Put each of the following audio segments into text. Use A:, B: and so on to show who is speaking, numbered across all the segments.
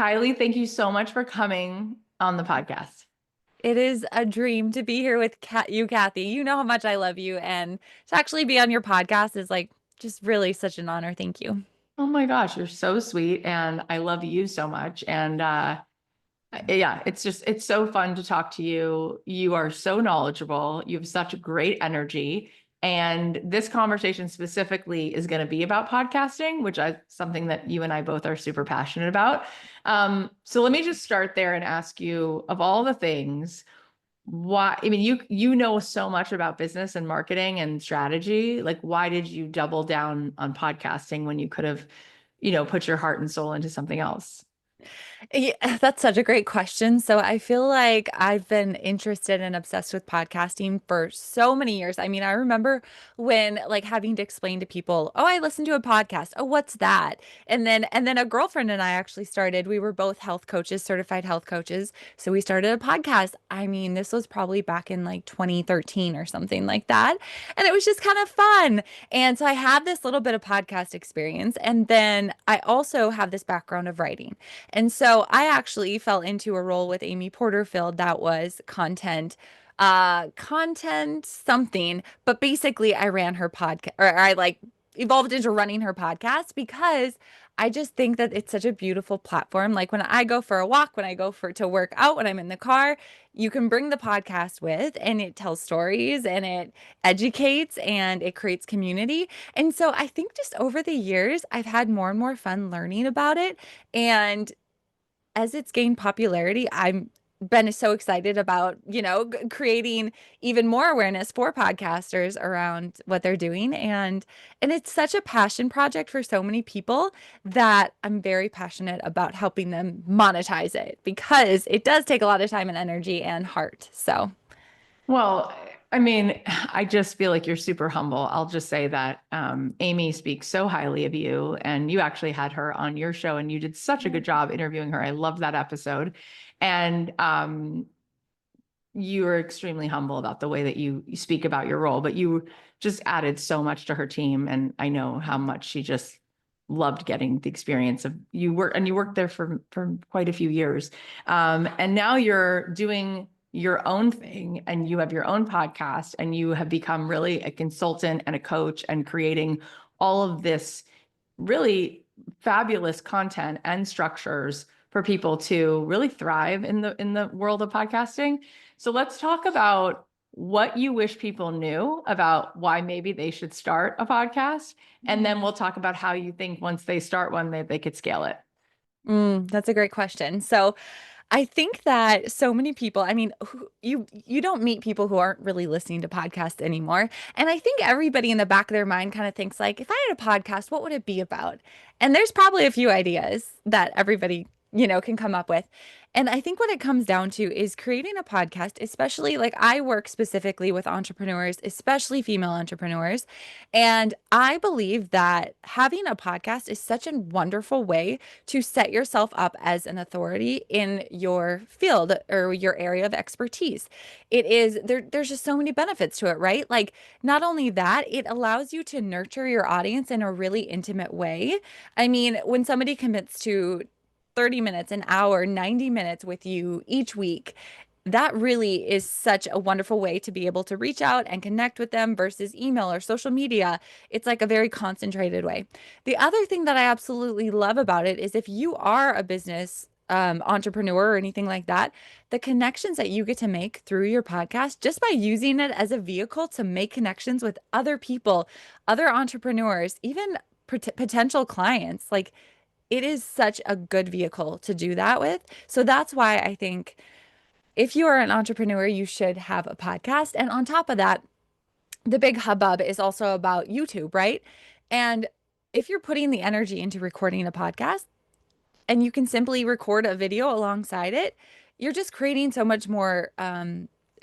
A: Kylee, thank you so much for coming on the podcast.
B: It is a dream to be here with Cathy. You know how much I love you, and to actually be on your podcast is like just really such an honor. Thank you.
A: Oh my gosh, you're so sweet and I love you so much. And yeah, it's so fun to talk to you. You are so knowledgeable. You have such great energy. And this conversation specifically is going to be about podcasting, which is something that you and I both are super passionate about. So let me just start there and ask you, of all the things, why, I mean, you know so much about business and marketing and strategy. Like, why did you double down on podcasting when you could have, put your heart and soul into something else?
B: Yeah, that's such a great question. So I feel like I've been interested and obsessed with podcasting for so many years. I mean, I remember when like having to explain to people, "Oh, I listened to a podcast. Oh, what's that?" And then a girlfriend and I actually started. We were both health coaches, certified health coaches. So we started a podcast. I mean, this was probably back in like 2013 or something like that. And it was just kind of fun. And so I had this little bit of podcast experience. And then I also have this background of writing. And so I actually fell into a role with Amy Porterfield that was content something, but basically I ran her podcast, or I like evolved into running her podcast because I just think that it's such a beautiful platform. Like when I go for a walk, when I go for to work out, when I'm in the car, you can bring the podcast with and it tells stories and it educates and it creates community. And so I think just over the years, I've had more and more fun learning about it. And as it's gained popularity, I'm been so excited about, creating even more awareness for podcasters around what they're doing. And it's such a passion project for so many people that I'm very passionate about helping them monetize it because it does take a lot of time and energy and heart. So,
A: Well, I mean, I just feel like you're super humble. I'll just say that Amy speaks so highly of you, and you actually had her on your show, and you did such a good job interviewing her. I love that episode. And you are extremely humble about the way that you speak about your role, but you just added so much to her team. And I know how much she just loved getting the experience of you worked there for quite a few years. And now you're doing your own thing and you have your own podcast and you have become really a consultant and a coach and creating all of this really fabulous content and structures for people to really thrive in the world of podcasting. So let's talk about what you wish people knew about why maybe they should start a podcast. And then we'll talk about how you think once they start one, they could scale it.
B: that's a great question. So, I think that so many people, I mean, you don't meet people who aren't really listening to podcasts anymore. And I think everybody in the back of their mind kind of thinks like, if I had a podcast, what would it be about? And there's probably a few ideas that everybody, can come up with. And I think what it comes down to is creating a podcast, especially like I work specifically with entrepreneurs, especially female entrepreneurs. And I believe that having a podcast is such a wonderful way to set yourself up as an authority in your field or your area of expertise. There's just so many benefits to it, right? Like not only that, it allows you to nurture your audience in a really intimate way. I mean, when somebody commits to 30 minutes, an hour, 90 minutes with you each week, that really is such a wonderful way to be able to reach out and connect with them versus email or social media. It's like a very concentrated way. The other thing that I absolutely love about it is if you are a business entrepreneur or anything like that, the connections that you get to make through your podcast just by using it as a vehicle to make connections with other people, other entrepreneurs, even potential clients, like it is such a good vehicle to do that with. So that's why I think if you are an entrepreneur, you should have a podcast. And on top of that, the big hubbub is also about YouTube, right? And if you're putting the energy into recording a podcast and you can simply record a video alongside it, you're just creating so much more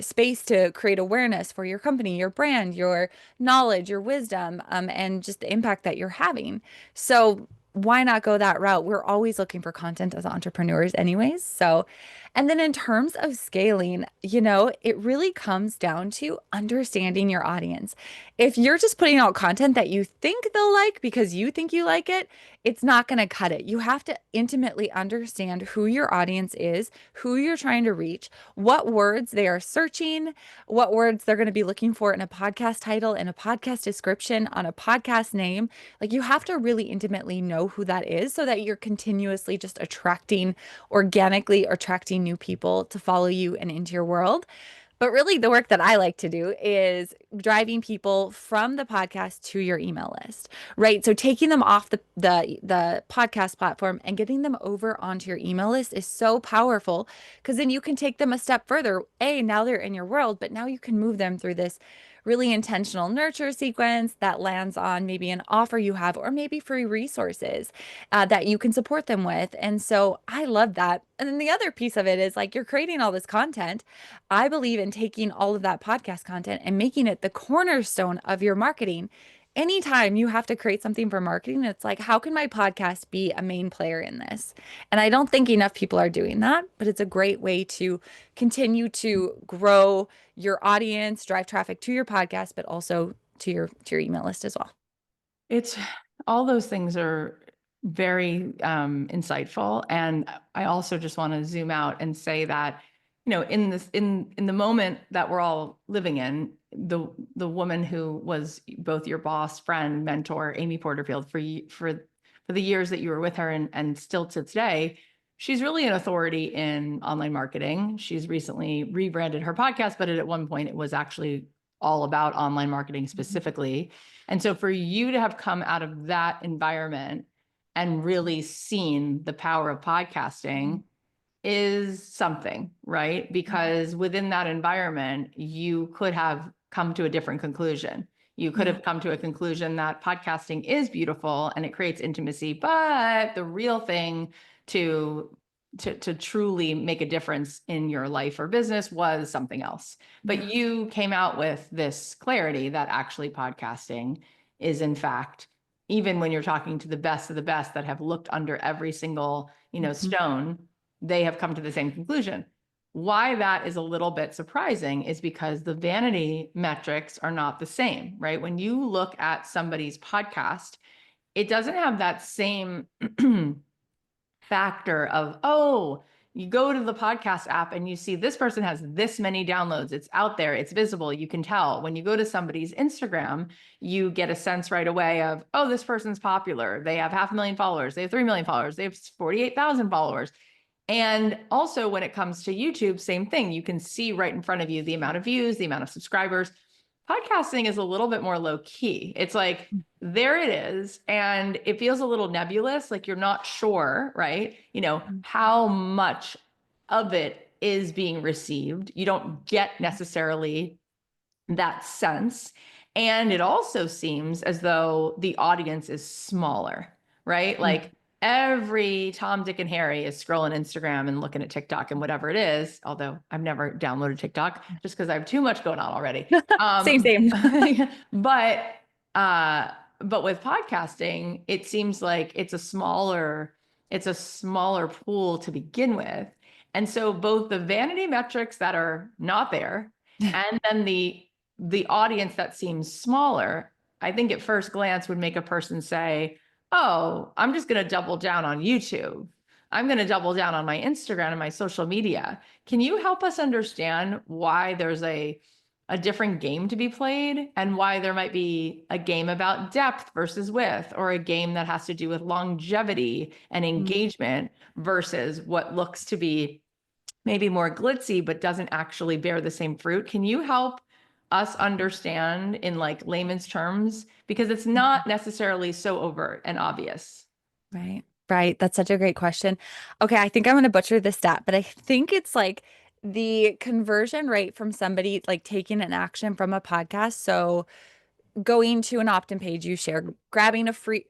B: space to create awareness for your company, your brand, your knowledge, your wisdom, and just the impact that you're having. So why not go that route? We're always looking for content as entrepreneurs anyways. So, and then in terms of scaling, it really comes down to understanding your audience. If you're just putting out content that you think they'll like because you think you like it, it's not going to cut it. You have to intimately understand who your audience is, who you're trying to reach, what words they are searching, what words they're going to be looking for in a podcast title, in a podcast description, on a podcast name. Like you have to really intimately know who that is so that you're continuously just organically attracting new people to follow you and into your world. But really, the work that I like to do is driving people from the podcast to your email list, right? So taking them off the podcast platform and getting them over onto your email list is so powerful because then you can take them a step further. Now they're in your world, but now you can move them through this really intentional nurture sequence that lands on maybe an offer you have or maybe free resources that you can support them with. And so I love that. And then the other piece of it is like you're creating all this content. I believe in taking all of that podcast content and making it the cornerstone of your marketing. Anytime you have to create something for marketing, it's like, how can my podcast be a main player in this? And I don't think enough people are doing that, but it's a great way to continue to grow your audience, drive traffic to your podcast, but also to your email list as well.
A: It's all those things are very insightful. And I also just want to zoom out and say that, in this in the moment that we're all living in, the woman who was both your boss, friend, mentor, Amy Porterfield, for the years that you were with her and still to today, she's really an authority in online marketing. She's recently rebranded her podcast, but at one point it was actually all about online marketing specifically. And so for you to have come out of that environment and really seen the power of podcasting is something, right? Because within that environment, you could have come to a different conclusion. You could have come to a conclusion that podcasting is beautiful and it creates intimacy, but the real thing to truly make a difference in your life or business was something else. But you came out with this clarity that actually podcasting is, in fact, even when you're talking to the best of the best that have looked under every single, stone, they have come to the same conclusion. Why that is a little bit surprising is because the vanity metrics are not the same, right? When you look at somebody's podcast, it doesn't have that same factor of, oh, you go to the podcast app and you see this person has this many downloads. It's out there. It's visible. You can tell. When you go to somebody's Instagram, you get a sense right away of, oh, this person's popular. They have 500,000 followers. They have 3 million followers. They have 48,000 followers. And also when it comes to YouTube, same thing. You can see right in front of you the amount of views, the amount of subscribers. Podcasting is a little bit more low key. It's like, there it is. And it feels a little nebulous. Like you're not sure, right? How much of it is being received. You don't get necessarily that sense. And it also seems as though the audience is smaller, right? Like every Tom, Dick, and Harry is scrolling Instagram and looking at TikTok and whatever it is. Although I've never downloaded TikTok just because I have too much going on already.
B: Same.
A: But with podcasting, it seems like it's a smaller pool to begin with. And so both the vanity metrics that are not there and then the audience that seems smaller, I think at first glance would make a person say, oh, I'm just going to double down on YouTube. I'm going to double down on my Instagram and my social media. Can you help us understand why there's a different game to be played and why there might be a game about depth versus width, or a game that has to do with longevity and engagement versus what looks to be maybe more glitzy, but doesn't actually bear the same fruit? Can you help us understand in like layman's terms? Because it's not necessarily so overt and obvious.
B: Right. That's such a great question. Okay, I think I'm going to butcher this stat, but I think it's like the conversion rate from somebody like taking an action from a podcast. So going to an opt-in page you share, grabbing a free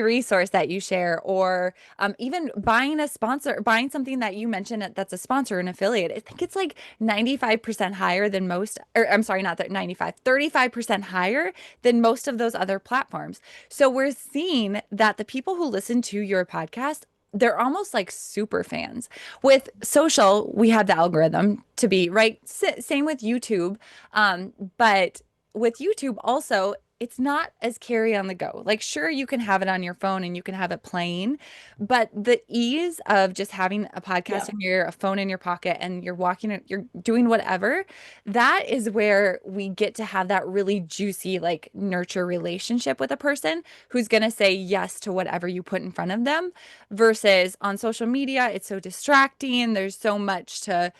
B: resource that you share, or even buying something that you mentioned that's a sponsor, an affiliate. I think it's like 95% higher than most, or I'm sorry, not that 95, 35% higher than most of those other platforms. So we're seeing that the people who listen to your podcast, they're almost like super fans. With social, we have the algorithm to be right. Same with YouTube. But with YouTube also, it's not as carry on the go. Like, sure, you can have it on your phone and you can have it playing, but the ease of just having a
A: Yeah.
B: podcast in your a phone in your pocket and you're walking, you're doing whatever, that is where we get to have that really juicy, like nurture relationship with a person who's going to say yes to whatever you put in front of them versus on social media, it's so distracting. There's so much to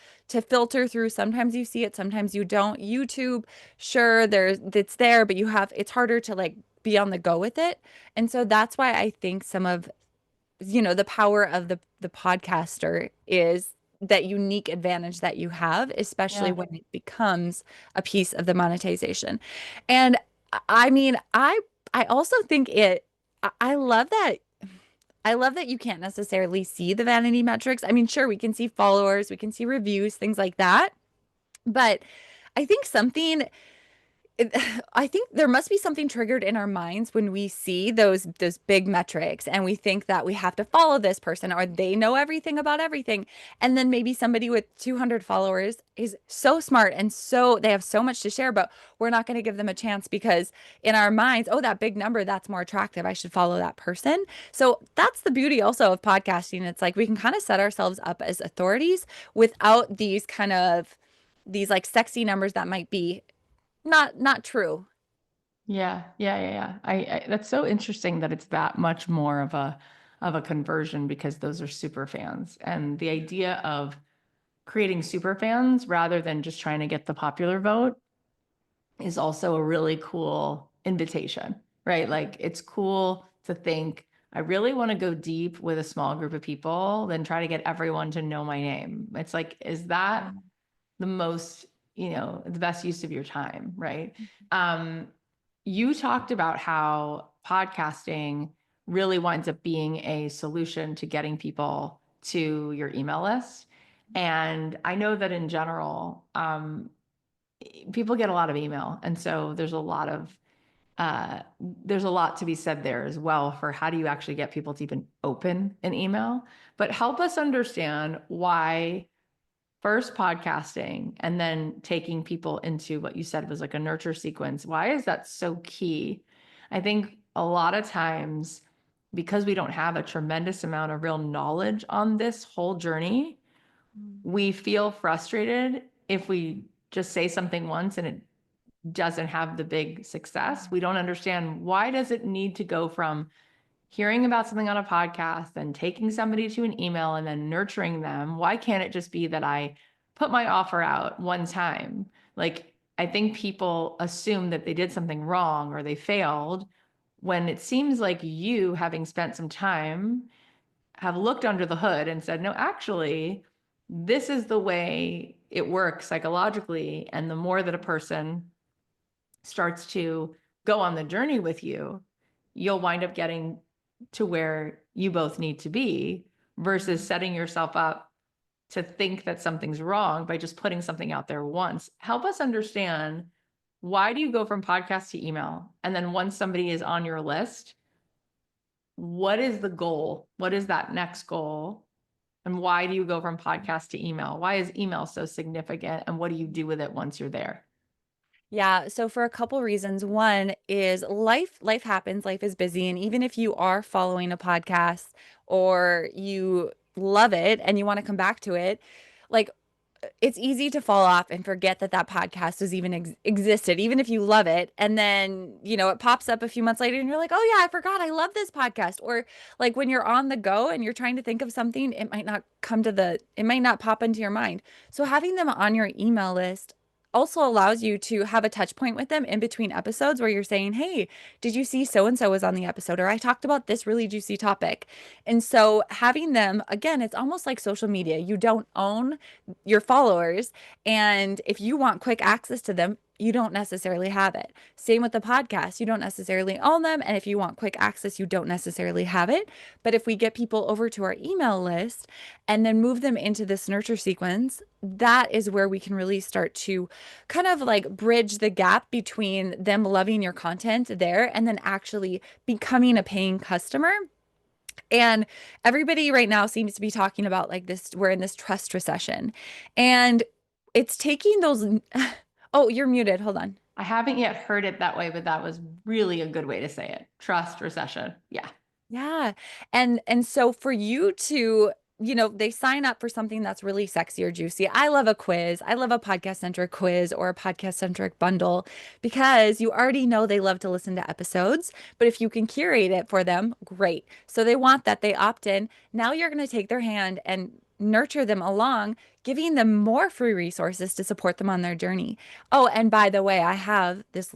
B: filter through. Sometimes you see it, sometimes you don't. YouTube, sure, there's it's there, but you have it's harder to like be on the go with it. And so that's why I think some of, the power of the podcaster is that unique advantage that you have, especially
A: Yeah.
B: when it becomes a piece of the monetization. And I mean, I also think I love that you can't necessarily see the vanity metrics. I mean, sure, we can see followers, we can see reviews, things like that. But I think something I think there must be something triggered in our minds when we see those big metrics and we think that we have to follow this person or they know everything about everything. And then maybe somebody with 200 followers is so smart and so they have so much to share, but we're not going to give them a chance because in our minds, oh, that big number, that's more attractive. I should follow that person. So that's the beauty also of podcasting. It's like we can kind of set ourselves up as authorities without these like sexy numbers that might be not true.
A: Yeah, yeah, yeah, yeah. That's so interesting that it's that much more of a conversion because those are super fans. And the idea of creating super fans rather than just trying to get the popular vote is also a really cool invitation, right? Like it's cool to think I really want to go deep with a small group of people, then try to get everyone to know my name. It's like, is that the most, the best use of your time, right? Um, you talked about how podcasting really winds up being a solution to getting people to your email list. And I know that in general, people get a lot of email. And so there's a lot to be said there as well for how do you actually get people to even open an email. But help us understand why first podcasting and then taking people into what you said was like a nurture sequence. Why is that so key? I think a lot of times because we don't have a tremendous amount of real knowledge on this whole journey, we feel frustrated if we just say something once and it doesn't have the big success. We don't understand why does it need to go from hearing about something on a podcast and taking somebody to an email and then nurturing them. Why can't it just be that I put my offer out one time? Like, I think people assume that they did something wrong or they failed when it seems like you, having spent some time, have looked under the hood and said, no, actually, this is the way it works psychologically. And the more that a person starts to go on the journey with you, you'll wind up getting to where you both need to be versus setting yourself up to think that something's wrong by just putting something out there once. Help us understand, why do you go from podcast to email? And then once somebody is on your list, what is the goal? What is that next goal? And why do you go from podcast to email? Why is email so significant? And what do you do with it once you're there?
B: Yeah, so for a couple reasons. One is life happens, life is busy, and even if you are following a podcast or you love it and you want to come back to it, like it's easy to fall off and forget that that podcast has even existed, even if you love it. And then, it pops up a few months later and you're like, oh yeah, I forgot I love this podcast. Or like when you're on the go and you're trying to think of something, it might not pop into your mind. So having them on your email list also allows you to have a touch point with them in between episodes where you're saying, hey, did you see so and so was on the episode? Or I talked about this really juicy topic. And so having them, again, it's almost like social media. You don't own your followers. And if you want quick access to them, you don't necessarily have it. Same with the podcast. You don't necessarily own them. And if you want quick access, you don't necessarily have it. But if we get people over to our email list and then move them into this nurture sequence, that is where we can really start to kind of like bridge the gap between them loving your content there and then actually becoming a paying customer. And everybody right now seems to be talking about like this, we're in this trust recession. And it's taking those. Oh, you're muted. Hold on.
A: I haven't yet heard it that way, but that was really a good way to say it. Trust recession. Yeah.
B: Yeah. And so for you to, they sign up for something that's really sexy or juicy. I love a quiz. I love a podcast centric quiz or a podcast centric bundle because you already know they love to listen to episodes, but if you can curate it for them, great. So they want that, they opt in. Now you're going to take their hand and nurture them along, giving them more free resources to support them on their journey. Oh, and by the way, I have this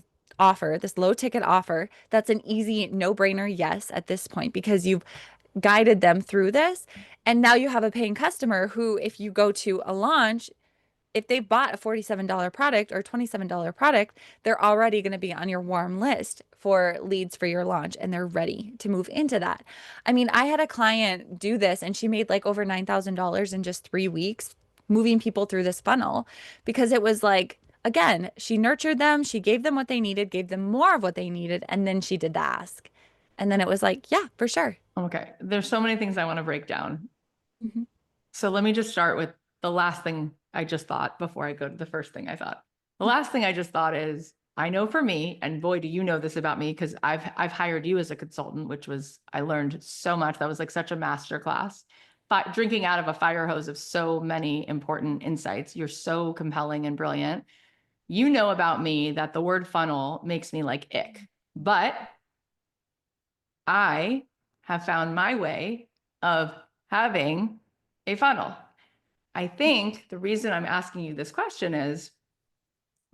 B: low ticket offer that's an easy no-brainer yes at this point because you've guided them through this. And now you have a paying customer who, if you go to a launch, if they've bought a $47 product or $27 product, they're already going to be on your warm list for leads for your launch and they're ready to move into that. I mean, I had a client do this and she made like over $9,000 in just 3 weeks moving people through this funnel because it was like, again, she nurtured them, she gave them what they needed, gave them more of what they needed, and then she did the ask. And then it was like, yeah, for sure.
A: Okay. There's so many things I want to break down.
B: Mhm.
A: So let me just start with the last thing I just thought before I go to the first thing I thought. The last thing I just thought is I know for me, and boy, do you know this about me, because I've hired you as a consultant, which was I learned so much. That was like such a master class. Drinking out of a fire hose of so many important insights. You're so compelling and brilliant. You know about me that the word funnel makes me like ick, but I have found my way of having a funnel. I think the reason I'm asking you this question is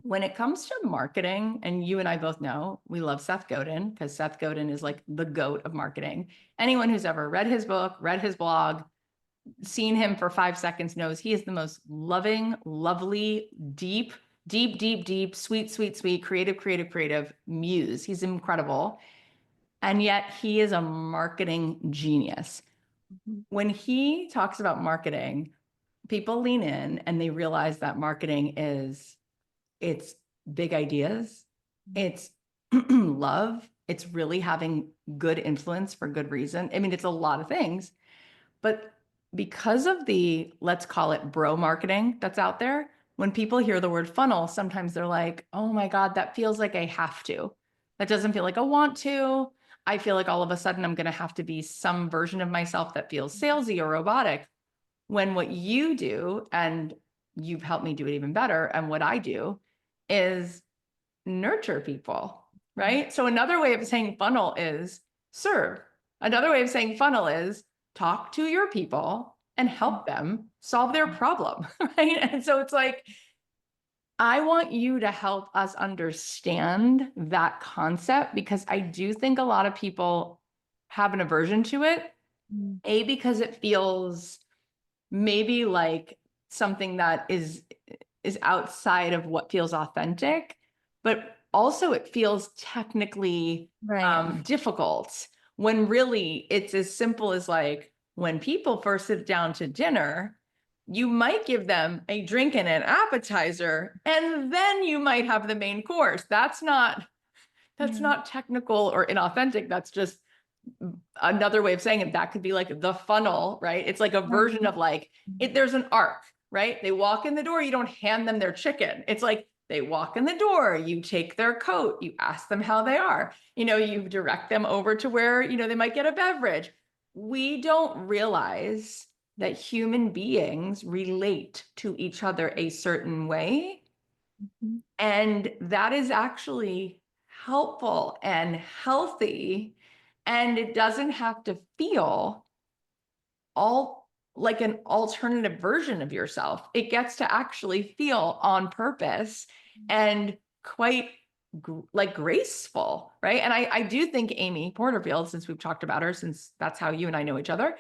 A: when it comes to marketing, and you and I both know we love Seth Godin because Seth Godin is like the GOAT of marketing. Anyone who's ever read his book, read his blog, seen him for 5 seconds knows he is the most loving, lovely, deep, deep, deep, deep, sweet, sweet, sweet, creative, creative, creative muse. He's incredible. And yet he is a marketing genius. When he talks about marketing, people lean in and they realize that marketing it's big ideas, it's love, it's really having good influence for good reason. I mean, it's a lot of things, but because of the, let's call it bro marketing that's out there, when people hear the word funnel, sometimes they're like, oh my God, that feels like I have to. That doesn't feel like I want to. I feel like all of a sudden I'm going to have to be some version of myself that feels salesy or robotic. When what you do, and you've helped me do it even better, and what I do is nurture people, right? So another way of saying funnel is serve. Another way of saying funnel is talk to your people and help them solve their problem, right? And so it's like, I want you to help us understand that concept because I do think a lot of people have an aversion to it. A, because it feels maybe like something that is outside of what feels authentic, but also it feels technically
B: Right.
A: difficult when really it's as simple as like when people first sit down to dinner, you might give them a drink and an appetizer, and then you might have the main course. That's not technical or inauthentic. That's just another way of saying it. That could be like the funnel, right? It's like a version of like there's an arc, right? They walk in the door, you don't hand them their chicken. It's like they walk in the door, you take their coat, you ask them how they are, you direct them over to where, they might get a beverage. We don't realize that human beings relate to each other a certain way. And that is actually helpful and healthy. And it doesn't have to feel all like an alternative version of yourself. It gets to actually feel on purpose and quite like graceful, right? And I do think Amy Porterfield, since we've talked about her, since that's how you and I know each other,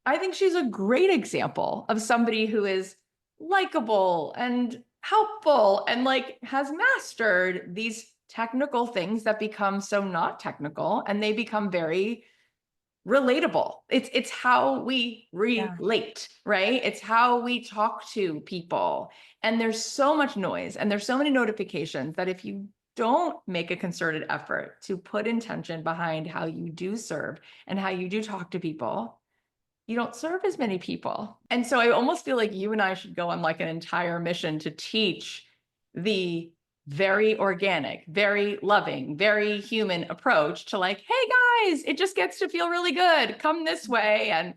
A: I think she's a great example of somebody who is likable and helpful and like has mastered these technical things that become so not technical and they become very relatable. It's how we relate, right? It's how we talk to people. And there's so much noise and there's so many notifications that if you don't make a concerted effort to put intention behind how you do serve and how you do talk to people, you don't serve as many people. And so I almost feel like you and I should go on like an entire mission to teach the very organic, very loving, very human approach to like, hey guys, it just gets to feel really good. Come this way and,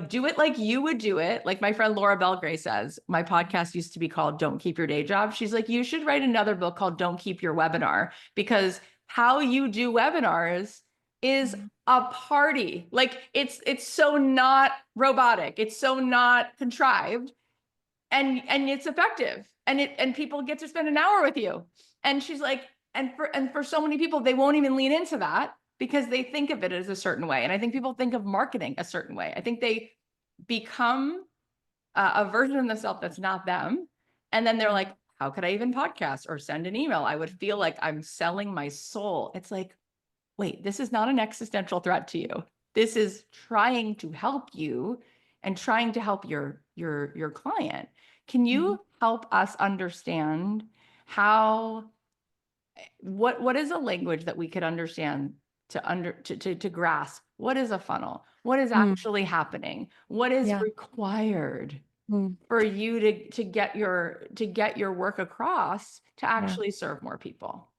A: do it like you would do it. Like my friend Laura Belgray says, my podcast used to be called Don't Keep Your Day Job. She's like, you should write another book called Don't Keep Your Webinar, because how you do webinars is a party. Like it's so not robotic. It's so not contrived, and it's effective, and people get to spend an hour with you. And she's like, and for so many people, they won't even lean into that because they think of it as a certain way. And I think people think of marketing a certain way. I think they become a version of themselves that's not them. And then they're like, how could I even podcast or send an email? I would feel like I'm selling my soul. It's like, wait, this is not an existential threat to you. This is trying to help you and trying to help your client. Can you help us understand what is a language that we could understand to grasp? What is a funnel? What is actually happening? What is required for you to get your work across to actually serve more people?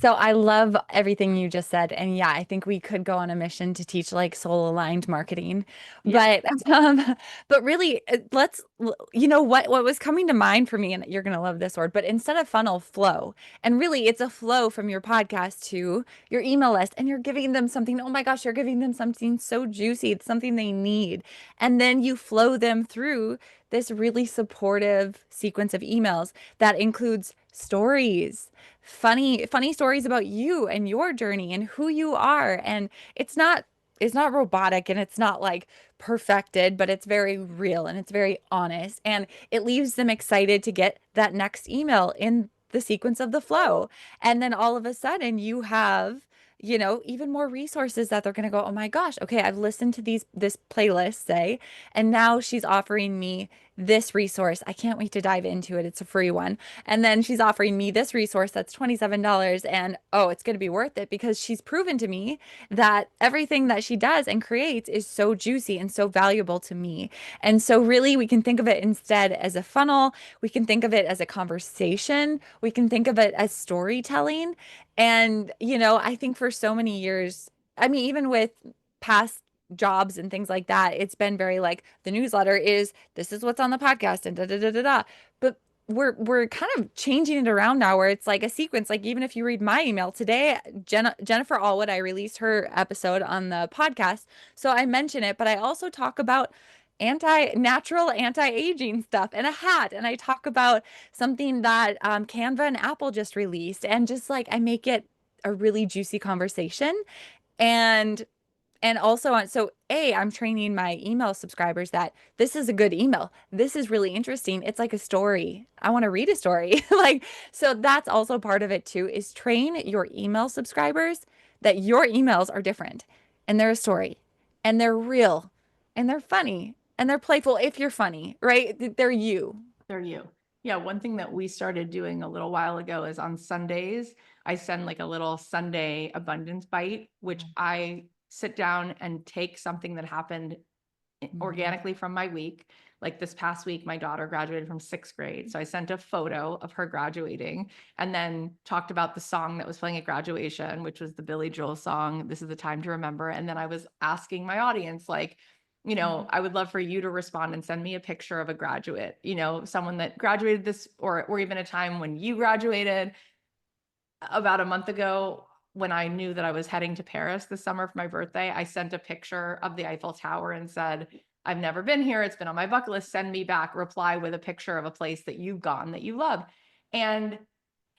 B: So I love everything you just said. And yeah, I think we could go on a mission to teach like soul aligned marketing.
A: Yeah.
B: But really what was coming to mind for me, and you're gonna love this word, but instead of funnel, flow. And really it's a flow from your podcast to your email list, and you're giving them something. Oh my gosh, you're giving them something so juicy. It's something they need. And then you flow them through this really supportive sequence of emails that includes stories, funny stories about you and your journey and who you are. And it's not robotic, and it's not like perfected, but it's very real and it's very honest, and it leaves them excited to get that next email in the sequence of the flow. And then all of a sudden you have even more resources that they're going to go, oh my gosh, okay, I've listened to this playlist, say, and now she's offering me this resource. I can't wait to dive into it. It's a free one. And then she's offering me this resource that's $27, and oh, it's going to be worth it because she's proven to me that everything that she does and creates is so juicy and so valuable to me. And so really we can think of it instead as a funnel. We can think of it as a conversation. We can think of it as storytelling. And, I think for so many years, I mean, even with past jobs and things like that, it's been very like the newsletter is this is what's on the podcast and da da da da da. But we're kind of changing it around now where it's like a sequence. Like even if you read my email today, Jennifer Allwood, I released her episode on the podcast. So I mention it, but I also talk about anti-natural, anti-aging stuff and a hat. And I talk about something that Canva and Apple just released. And just like I make it a really juicy conversation. And also I'm training my email subscribers that this is a good email. This is really interesting. It's like a story. I want to read a story. Like, so that's also part of it too, is train your email subscribers that your emails are different and they're a story and they're real and they're funny and they're playful if you're funny, right? They're you.
A: They're you. Yeah, one thing that we started doing a little while ago is on Sundays, I send like a little Sunday abundance bite, which I sit down and take something that happened organically from my week. Like this past week, my daughter graduated from 6th grade. So I sent a photo of her graduating and then talked about the song that was playing at graduation, which was the Billy Joel song, This Is the Time to Remember. And then I was asking my audience, like, I would love for you to respond and send me a picture of a graduate, someone that graduated this, or even a time when you graduated. About a month ago, when I knew that I was heading to Paris this summer for my birthday, I sent a picture of the Eiffel Tower and said, I've never been here. It's been on my bucket list. Send me back, reply with a picture of a place that you've gone that you love. And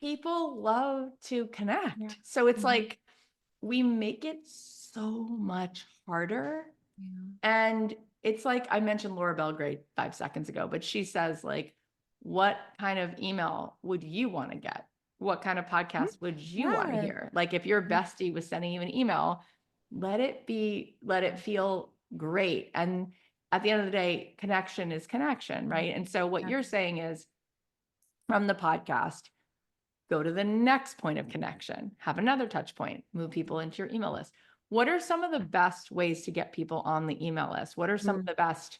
A: people love to connect. Yeah. So it's like, we make it so much harder. Yeah. And it's like, I mentioned Laura Belgrade 5 seconds ago, but she says like, what kind of email would you want to get? What kind of podcast would you want to hear? Like if your bestie was sending you an email, let it feel great. And at the end of the day, connection is connection, right? And so what you're saying is from the podcast, go to the next point of connection, have another touch point, move people into your email list. What are some of the best ways to get people on the email list? What are some of the best,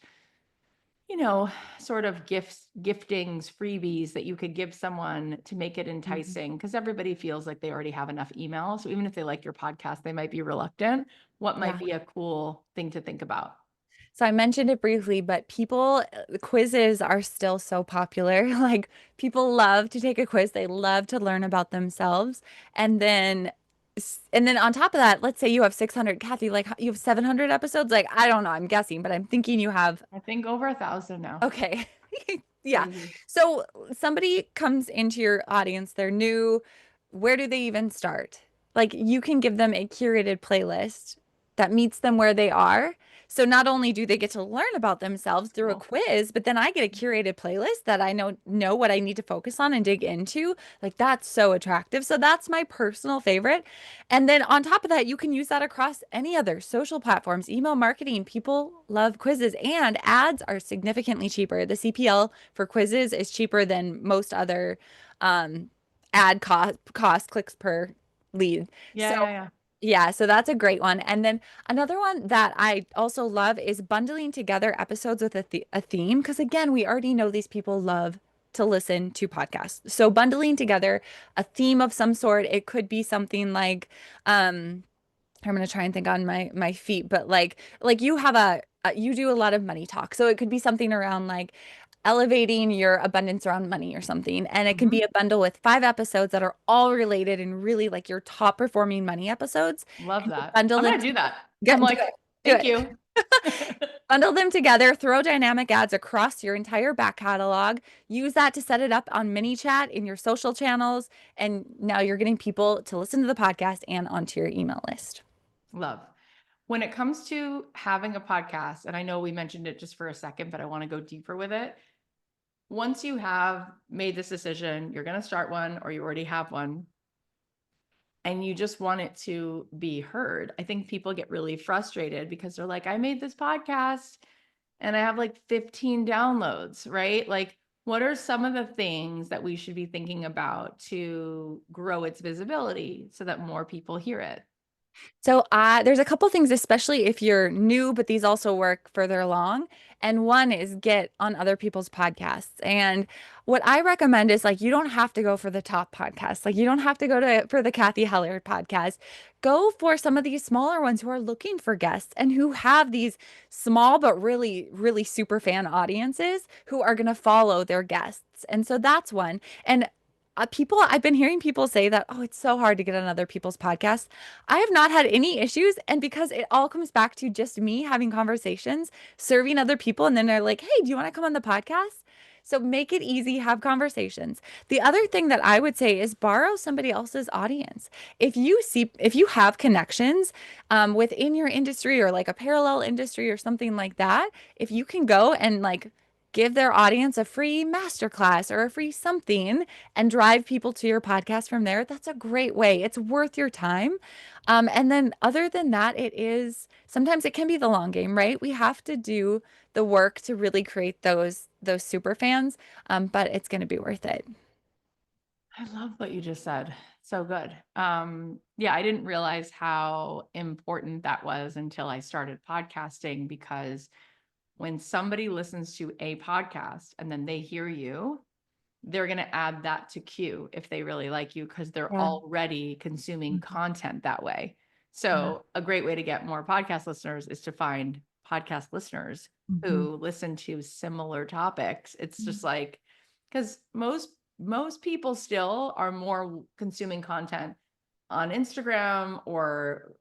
A: sort of giftings, freebies that you could give someone to make it enticing? Because everybody feels like they already have enough email. So even if they like your podcast, they might be reluctant. What might
B: Yeah.
A: be a cool thing to think about?
B: So I mentioned it briefly, but quizzes are still so popular. Like people love to take a quiz. They love to learn about themselves. And then and then on top of that, let's say you have 600, Cathy, like you have 700 episodes. Like I don't know, I'm guessing, but I'm thinking you have.
A: I think over 1,000 now.
B: Okay. Yeah.
A: Crazy.
B: So somebody comes into your audience, they're new. Where do they even start? Like you can give them a curated playlist that meets them where they are. So not only do they get to learn about themselves through a
A: Cool.
B: quiz, but then I get a curated playlist that I know what I need to focus on and dig into. Like that's so attractive. So that's my personal favorite. And then on top of that, you can use that across any other social platforms, email marketing. People love quizzes and ads are significantly cheaper. The CPL for quizzes is cheaper than most other um, ad cost clicks per lead.
A: Yeah,
B: So
A: yeah, yeah.
B: yeah, so that's a great one. And then another one that I also love is bundling together episodes with a theme because again, we already know these people love to listen to podcasts. So bundling together a theme of some sort, it could be something like I'm gonna try and think on my feet, but like you have you do a lot of money talk. So it could be something around like elevating your abundance around money or something. And it can
A: Mhm.
B: be a bundle with 5 episodes that are all related and really like your top performing money episodes.
A: Love
B: And you
A: that.
B: bundle
A: I'm
B: them
A: gonna do that. I'm
B: get do
A: like,
B: it. Do
A: thank
B: it.
A: you.
B: Bundle them together, throw dynamic ads across your entire back catalog, use that to set it up on mini chat in your social channels, and now you're getting people to listen to the podcast and onto your email list.
A: Love. When it comes to having a podcast, and I know we mentioned it just for a second, but I want to go deeper with it. Once you have made this decision, you're going to start one or you already have one, and you just want it to be heard. I think people get really frustrated because they're like, I made this podcast and I have like 15 downloads, right? Like, what are some of the things that we should be thinking about to grow its visibility so that more people hear it?
B: So there's a couple things, especially if you're new, but these also work further along. And one is get on other people's podcasts. And what I recommend is like you don't have to go for the top podcast. Like you don't have to go to for the Cathy Heller podcast. Go for some of these smaller ones who are looking for guests and who have these small but really, really super fan audiences who are going to follow their guests. And so that's one. And I've been hearing people say that, oh, it's so hard to get on other people's podcasts. I have not had any issues. And because it all comes back to just me having conversations, serving other people. And then they're like, hey, do you want to come on the podcast? So make it easy, have conversations. The other thing that I would say is borrow somebody else's audience. If you have connections within your industry or like a parallel industry or something like that, if you can go and like give their audience a free masterclass or a free something and drive people to your podcast from there, that's a great way. It's worth your time. And then other than that, it is sometimes it can be the long game, right? We have to do the work to really create those super fans, but it's going to be worth it.
A: I love what you just said. So good. Yeah, I didn't realize how important that was until I started podcasting, because when somebody listens to a podcast and then they hear you, they're going to add that to queue if they really like you, because they're
B: Yeah.
A: already consuming
B: Mhm.
A: content that way.
B: Yeah.
A: So a great way to get more podcast listeners is to find podcast listeners
B: Mhm.
A: who listen to similar topics. It's just like, because most people still are more consuming content on Instagram or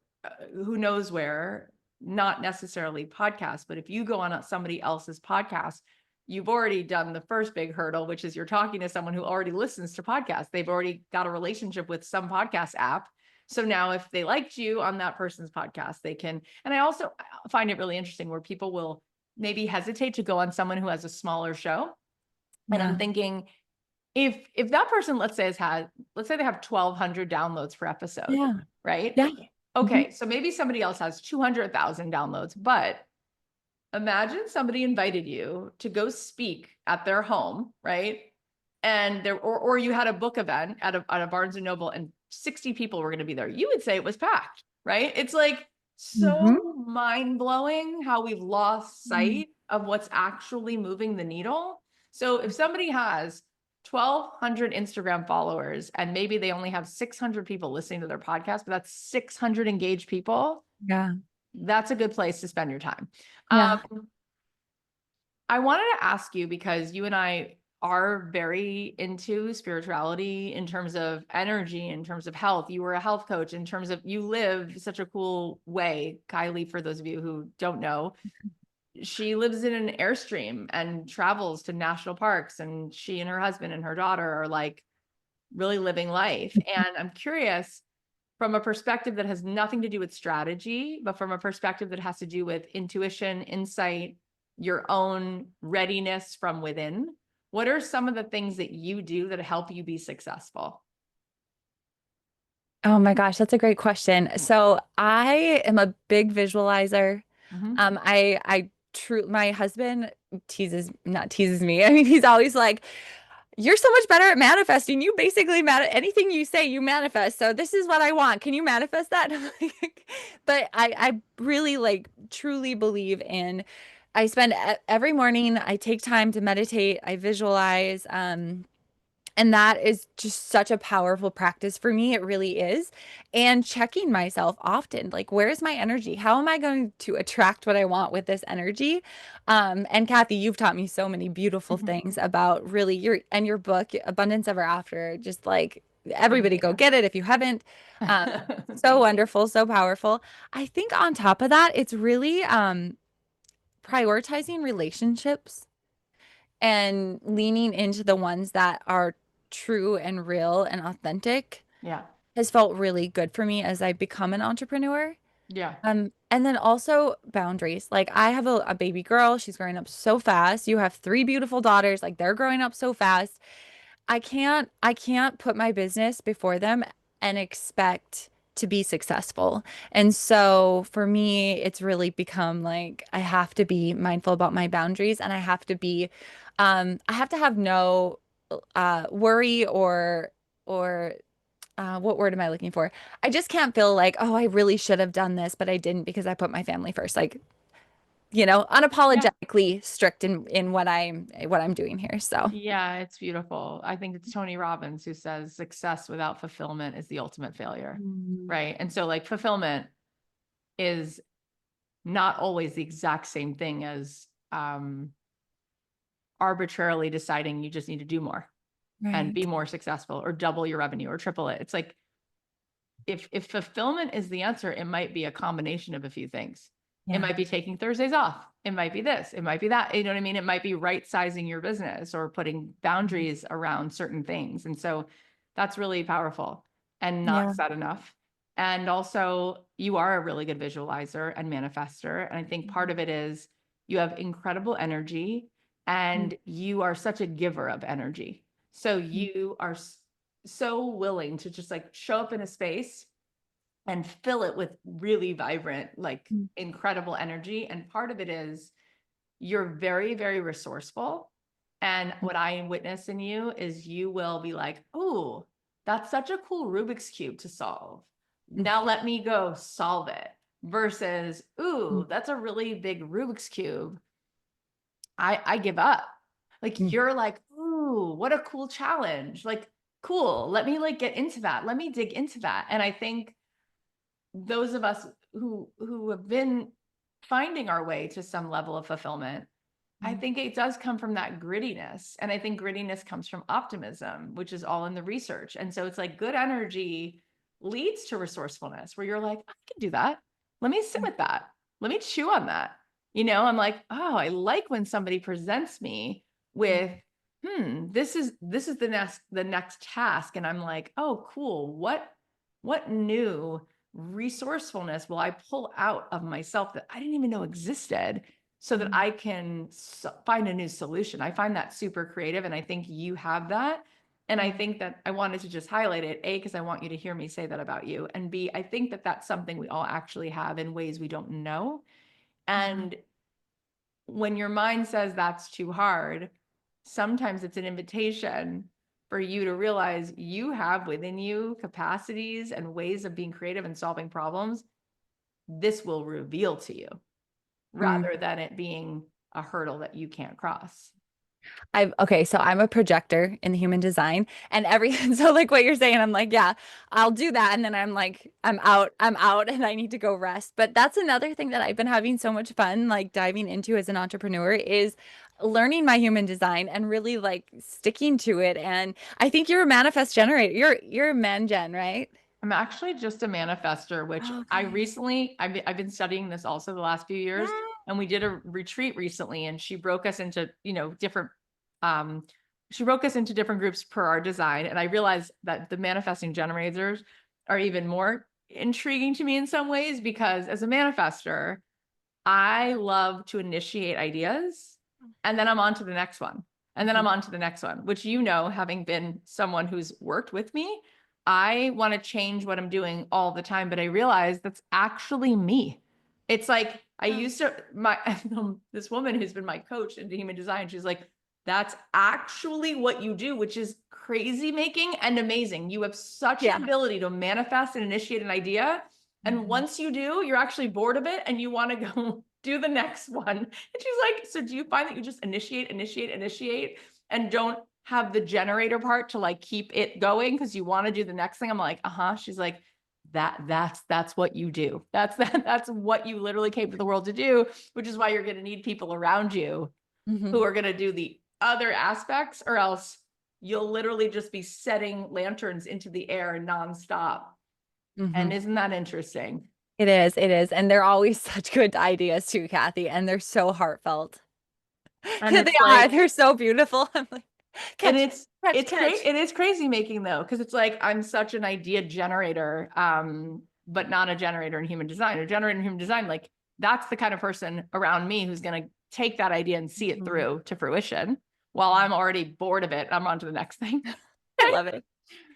A: who knows where, not necessarily podcasts. But if you go on somebody else's podcast, you've already done the first big hurdle, which is you're talking to someone who already listens to podcasts. They've already got a relationship with some podcast app. So now if they liked you on that person's podcast, they can. And I also find it really interesting where people will maybe hesitate to go on someone who has a smaller show. And I'm
B: Yeah.
A: thinking, if that person, let's say let's say they have 1,200 downloads per episode,
B: Yeah.
A: right?
B: Yeah. Mhm.
A: Okay, so maybe somebody else has 200,000 downloads, but imagine somebody invited you to go speak at their home, right? And or you had a book event at a Barnes and Noble and 60 people were going to be there. You would say it was packed, right? It's like
B: Mhm.
A: so mind blowing how we've lost
B: Mhm.
A: sight of what's actually moving the needle. So if somebody has 1,200 Instagram followers and maybe they only have 600 people listening to their podcast, but that's 600 engaged people,
B: Yeah.
A: that's a good place to spend your time.
B: Yeah.
A: I wanted to ask you, because you and I are very into spirituality in terms of energy, in terms of health. You were a health coach, in terms of you live such a cool way. Kylee, for those of you who don't know, she lives in an Airstream and travels to national parks, and she and her husband and her daughter are like really living life. And I'm curious, from a perspective that has nothing to do with strategy, but from a perspective that has to do with intuition, insight, your own readiness from within, what are some of the things that you do that help you be successful?
B: Oh my gosh, that's a great question. So I am a big visualizer.
A: Mhm.
B: I true my husband not teases me. I mean, he's always like, "You're so much better at manifesting. You basically anything you say, you manifest. So this is what I want. Can you manifest that?" But I really like truly believe in. I spend every morning. I take time to meditate. I visualize. And that is just such a powerful practice for me. It really is. And checking myself often, like, where's my energy? How am I going to attract what I want with this energy? And Cathy, you've taught me so many beautiful things about really your book, Abundance Ever After, just like
A: Thank
B: everybody go
A: you.
B: get it if you haven't. Um, so
A: Thank you.
B: wonderful, so powerful. I think on top of that, it's really prioritizing relationships and leaning into the ones that are true and real and authentic
A: Yeah.
B: has felt really good for me as I become an entrepreneur.
A: Yeah.
B: And then also boundaries. Like I have a baby girl, she's growing up so fast. You have three beautiful daughters, like they're growing up so fast. I can't put my business before them and expect to be successful. And so for me, it's really become like I have to be mindful about my boundaries and I have to have no worry or what word am I looking for? I just can't feel like, oh, I really should have done this, but I didn't because I put my family first. Like,
A: Yeah.
B: unapologetically strict in what I'm doing here. So,
A: Yeah, it's beautiful. I think it's Tony Robbins who says success without fulfillment is the ultimate failure.
B: mm,
A: Right. And so, like, fulfillment is not always the exact same thing as arbitrarily deciding you just need to do more and be
B: right.
A: more successful or double your revenue or triple it. It's like, if fulfillment is the answer, it might be a combination of a few things. It
B: Yeah.
A: might be taking Thursdays off. It might be this, it might be that. You know what I mean? It might be right sizing your business or putting boundaries around certain things. And so that's really powerful and not
B: Yeah.
A: said enough. And also, you are a really good visualizer and manifester. And I think part of it is you have incredible energy and you are such a giver of energy. So you are so willing to just like show up in a space and fill it with really vibrant, like incredible energy. And part of it is you're very, very resourceful. And what I witness in you is you will be like, oh, that's such a cool Rubik's Cube to solve. Now let me go solve it. Versus, ooh, that's a really big Rubik's Cube. I give up. Like you're like, ooh, what a cool challenge. Like, cool. Let me like get into that. Let me dig into that. And I think those of us who have been finding our way to some level of fulfillment, I think it does come from that grittiness. And I think grittiness comes from optimism, which is all in the research. And so it's like good energy leads to resourcefulness where you're like, I can do that. Let me sit with that. Let me chew on that. I'm like, oh, I like when somebody presents me with, this is the next task. And I'm like, oh, cool. What new resourcefulness will I pull out of myself that I didn't even know existed so that I can find a new solution? I find that super creative. And I think you have that. And I think that I wanted to just highlight it, A, because I want you to hear me say that about you. And B, I think that that's something we all actually have in ways we don't know. And when your mind says that's too hard, sometimes it's an invitation for you to realize you have within you capacities and ways of being creative and solving problems. This will reveal to you rather than it being a hurdle that you can't cross?
B: Okay, so I'm a projector in human design and so like what you're saying, I'm like, yeah, I'll do that. And then I'm like, I'm out and I need to go rest. But that's another thing that I've been having so much fun, like diving into as an entrepreneur is learning my human design and really like sticking to it. And I think you're a manifest generator. You're a man gen, right?
A: I'm actually just a manifester, which
B: Okay.
A: I've been studying this also the last few years.
B: Yeah.
A: And we did a retreat recently and she broke us into, different, um, she broke us into different groups per our design. And I realized that the manifesting generators are even more intriguing to me in some ways, because as a manifester, I love to initiate ideas and then I'm on to the next one. And then I'm on to the next one, which, having been someone who's worked with me, I want to change what I'm doing all the time, but I realize that's actually me. It's like I used to this woman who's been my coach into human design. She's like, that's actually what you do, which is crazy making and amazing. You have such
B: Yeah.
A: an ability to manifest and initiate an idea. And once you do, you're actually bored of it and you want to go do the next one. And she's like, so do you find that you just initiate and don't have the generator part to like keep it going because you want to do the next thing? I'm like, uh-huh. She's like, that's what you do. That's what you literally came to the world to do, which is why you're going to need people around you who are going to do the other aspects, or else you'll literally just be setting lanterns into the air nonstop. And isn't that interesting?
B: It is, it is. And they're always such good ideas too, Cathy, and they're so heartfelt.
A: And
B: They
A: it's
B: are,
A: like,
B: they're so beautiful. I'm like,
A: and
B: catch, catch, catch.
A: it is crazy making though, because it's like I'm such an idea generator, but not a generator in human design. A generator in human design, like that's the kind of person around me who's going to take that idea and see it through to fruition. While I'm already bored of it, I'm on to the next thing.
B: I love it.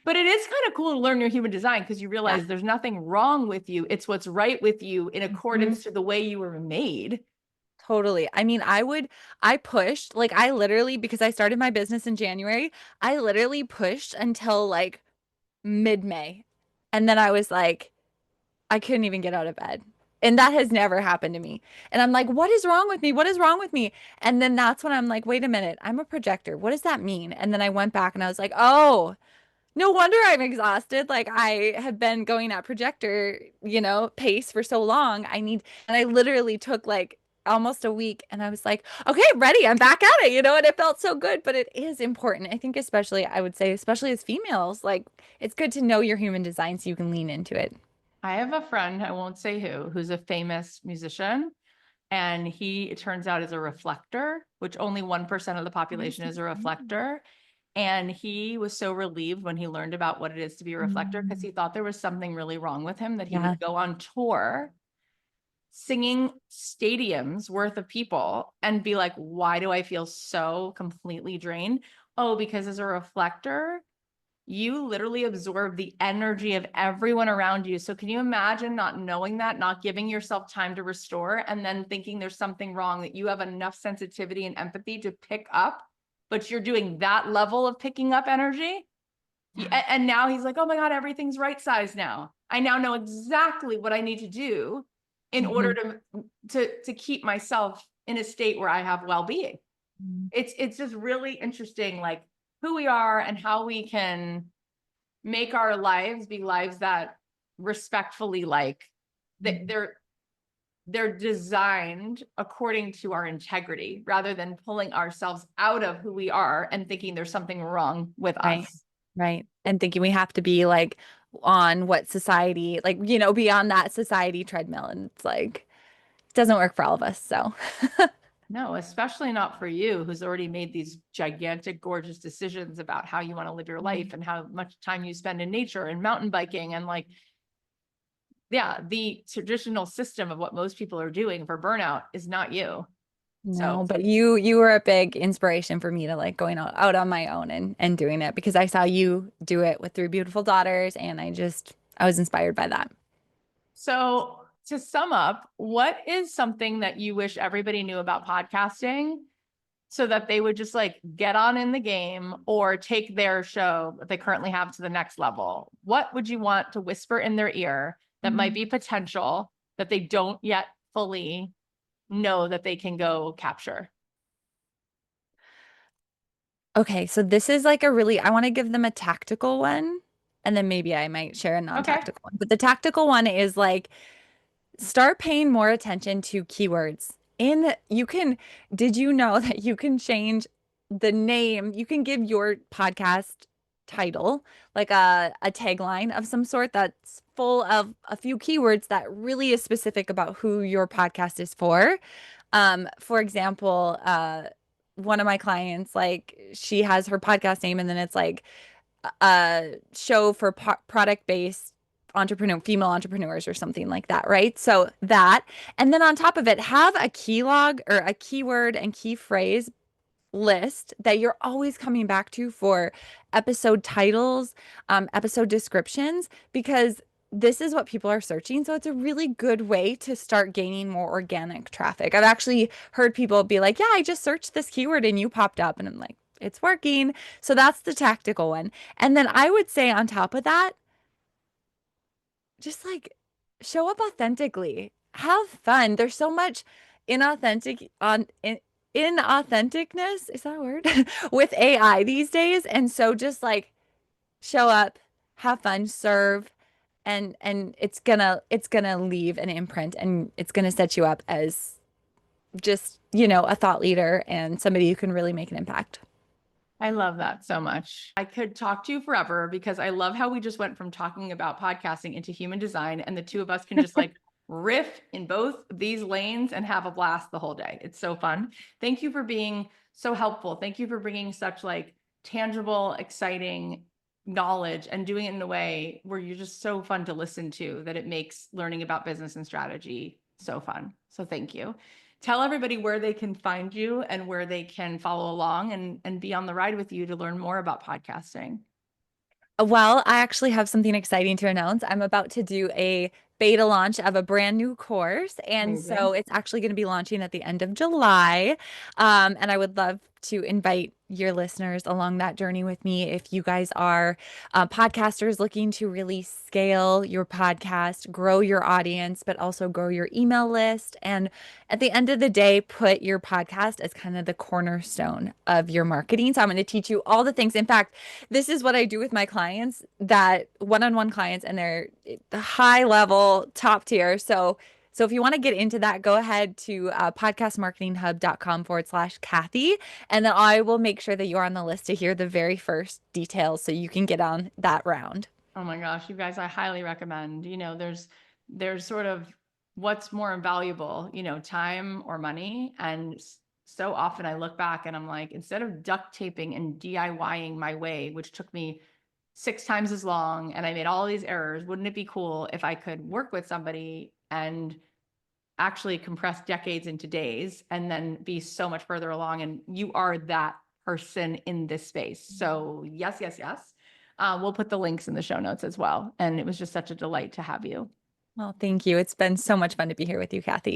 A: But it is kind of cool to learn your human design because you
B: Yeah.
A: realize there's nothing wrong with you. It's what's right with you in
B: Mhm.
A: accordance to the way you were made.
B: Totally. I mean, I pushed, like, I literally, because I started my business in January, I literally pushed until like mid-May. And then I was like, I couldn't even get out of bed. And that has never happened to me. And I'm like, what is wrong with me? What is wrong with me? And then that's when I'm like, wait a minute, I'm a projector. What does that mean? And then I went back and I was like, oh, no wonder I'm exhausted. Like I have been going at projector, pace for so long. And I literally took like almost a week and I was like, okay, ready. I'm back at it, and it felt so good. But it is important. I think especially, I would say, especially as females, like it's good to know your human design so you can lean into it.
A: I have a friend, I won't say who's a famous musician. And he, it turns out, is a reflector, which only 1% of the population is a reflector. And he was so relieved when he learned about what it is to be a reflector, because he thought there was something really wrong with him, that he
B: Yeah.
A: would go on tour singing stadiums worth of people and be like, why do I feel so completely drained? Oh, because as a reflector, you literally absorb the energy of everyone around you. So can you imagine not knowing that, not giving yourself time to restore, and then thinking there's something wrong, that you have enough sensitivity and empathy to pick up, but you're doing that level of picking up energy? And now he's like, oh my God, everything's right size now. I now know exactly what I need to do in order to keep myself in a state where I have well-being. It's just really interesting, like who we are and how we can make our lives be lives that respectfully, like that they're designed according to our integrity, rather than pulling ourselves out of who we are and thinking there's something wrong with
B: Right.
A: us.
B: Right. And thinking we have to be like on what society, like, be on that society treadmill. And it's like, it doesn't work for all of us. So,
A: No, especially not for you, who's already made these gigantic, gorgeous decisions about how you want to live your life and how much time you spend in nature and mountain biking. And like, yeah, the traditional system of what most people are doing for burnout is not you. So
B: no, but you were a big inspiration for me to like going out on my own and doing it because I saw you do it with three beautiful daughters and I was inspired by that.
A: So to sum up, what is something that you wish everybody knew about podcasting so that they would just like get on in the game or take their show that they currently have to the next level? What would you want to whisper in their ear that might be potential that they don't yet fully know that they can go capture?
B: Okay, so this is like a really, I want to give them a tactical one, and then maybe I might share a
A: Okay.
B: non-tactical one. But the tactical one is like start paying more attention to keywords. Did you know that you can change the name? You can give your podcast title like a tagline of some sort that's full of a few keywords that really is specific about who your podcast is for. For example, one of my clients, like she has her podcast name and then it's like a show for product-based female entrepreneurs or something like that, right? So that, and then on top of it, have a keylog or a keyword and key phrase list that you're always coming back to for episode titles, episode descriptions, because this is what people are searching. So it's a really good way to start gaining more organic traffic. I've actually heard people be like, yeah, I just searched this keyword and you popped up. And I'm like, it's working. So that's the tactical one. And then I would say on top of that, just like show up authentically. Have fun. There's so much inauthenticness, is that a word? With AI these days. And so just like show up, have fun, serve, and it's gonna leave an imprint and it's gonna set you up as just, a thought leader and somebody who can really make an impact.
A: I love that so much. I could talk to you forever because I love how we just went from talking about podcasting into human design, and the two of us can just like riff in both these lanes and have a blast the whole day. It's so fun. Thank you for being so helpful. Thank you for bringing such like tangible, exciting knowledge and doing it in a way where you're just so fun to listen to that it makes learning about business and strategy so fun. So thank you. Tell everybody where they can find you and where they can follow along and be on the ride with you to learn more about podcasting.
B: Well, I actually have something exciting to announce. I'm about to do a beta launch of a brand new course. And so
A: Amazing.
B: it's actually going to be launching at the end of July. And I would love to invite your listeners along that journey with me. If you guys are podcasters looking to really scale your podcast, grow your audience, but also grow your email list. And at the end of the day, put your podcast as kind of the cornerstone of your marketing. So I'm going to teach you all the things. In fact, this is what I do with my clients, that one-on-one clients, and they're high level, top tier. So if you want to get into that, go ahead to podcastmarketinghub.com/Cathy, and then I will make sure that you're on the list to hear the very first details so you can get on that round.
A: Oh my gosh, you guys, I highly recommend. There's sort of what's more valuable, time or money. And so often I look back and I'm like, instead of duct taping and DIYing my way, which took me 6 times as long and I made all these errors, wouldn't it be cool if I could work with somebody and actually compress decades into days and then be so much further along? And you are that person in this space. So yes, yes, yes. We'll put the links in the show notes as well. And it was just such a delight to have you.
B: Well, thank you. It's been so much fun to be here with you, Cathy.